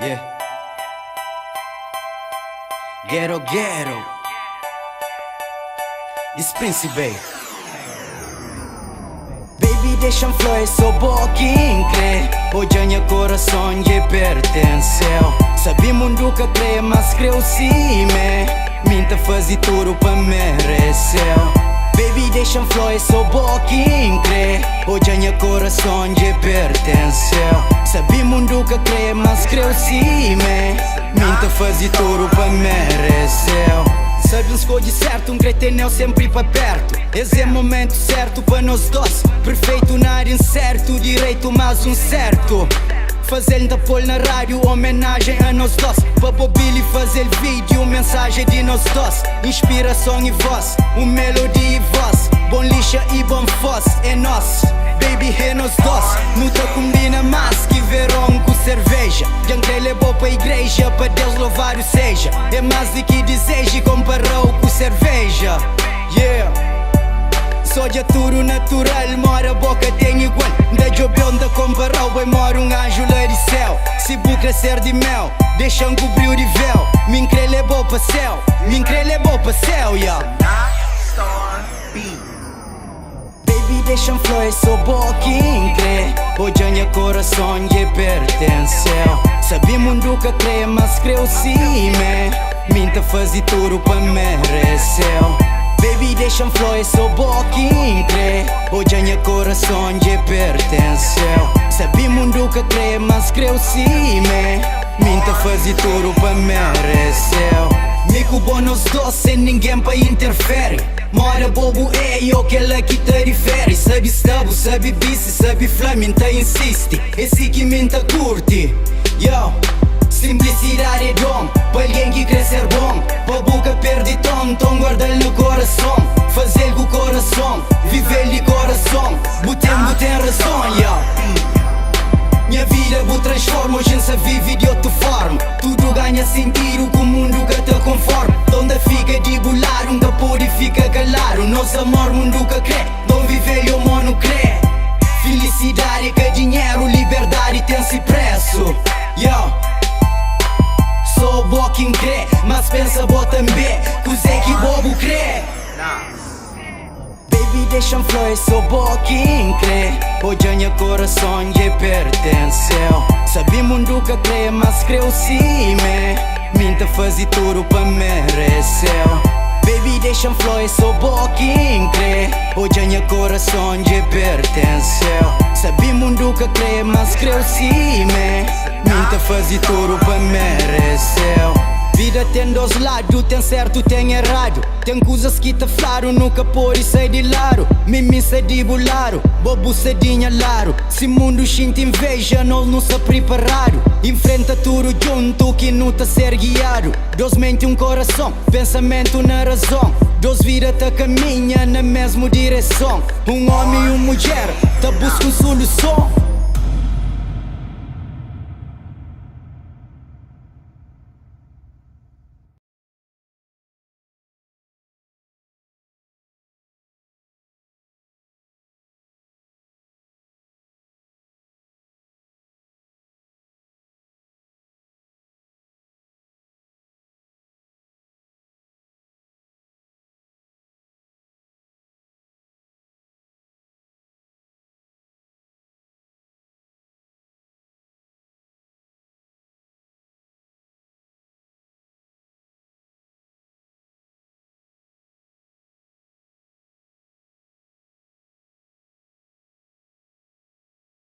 Yeah. Ghetto. It's Príncipe. Baby, deixa-me fluir, sou boquinho, crê. Hoje minha coração lhe pertenceu. Sabi mundo que crê, mas creu sim, minta fazer tudo pra mereceu. Baby, deixa-me fluir, sou boquinho, crê. Hoje minha coração lhe pertenceu. Sabi mundo que crê, mas creu sim, minta fazer tudo pra mereceu. Sabe escolhe certo, cretenel sempre pra perto. Esse é o momento certo para nós dois. Perfeito na área incerto, direito mais um certo. Fazendo da pol na rádio, homenagem a nós dois. Pra Billy fazer vídeo, mensagem de nós dois. Inspiração e voz, melodia e voz. Bom lixa e bom foz, é nós. Baby, é nós dois. Nunca combina mais que verão com cerveja. Jangrei levou pra igreja, pra Deus louvar o seja. É mais do que deseja, comparou com cerveja. Yeah. Só de tudo natural, mora a boca tem igual. Da job onde comparou, vai mora um anjo lá de céu. Se bu crescer de mel, deixam cobrir o véu. Me crê levou pra céu, me crê levou pra céu, yeah. Baby, deixa-me fluir, sou boquinho, crê. Hoje minha coração lhe pertenceu. Sabi mundo que crê, mas creu sim, minta fazer tudo pra mereceu. Baby, deixa-me fluir, sou boquinho, crê. Hoje minha coração lhe pertenceu. Sabi mundo que crê, mas creu sim, minta fazer tudo pra mereceu. Mico bom nos dois, sem ninguém pra interferir. Mora bobo é eu que ela que te refere. Sabe stabo, sabe bici, sabe flame, te insiste. Esse que minta curte, yo. Simplicidade é dom, pra alguém que quer ser bom. Pra boca perde tom, tom guarda no coração. Fazer com o coração, viver de coração. Botem razão, yeah. Minha vida vou transforma, hoje se vive de outra forma. Tudo ganha sentido com o mundo que te conforma. Onde fica de bular, onde pode ficar calado. Nosso amor, mundo que crê, não viver eu não crê. Felicidade que dinheiro, liberdade tem-se preço, yo. Sou boquinho crê, mas pensa boa também. Cusé que bobo crê. Baby, deixa-me fluir, sou boquinho crê. Hoje minha coração lhe pertenceu. Sabi mundo que crê, mas creu sim, minta fazer tudo pra mereceu. Baby, deixa-me fluir, sou boquinho crê. Hoje minha coração lhe pertenceu. Sabi mundo que crê, mas creu sim, minta fazer tudo pra mereceu. Vida tem dois lados, tem certo, tem errado. Tem coisas que te falaram, nunca pode sair de lado. Mimi se de bolaro, bobo se dinhalaro. Se mundo sinta inveja, não se preparado. Enfrenta tudo junto que não tá ser guiado. Dois mente um coração, pensamento na razão. Dois vida te caminha na mesma direção. Um homem e uma mulher, te buscam solução.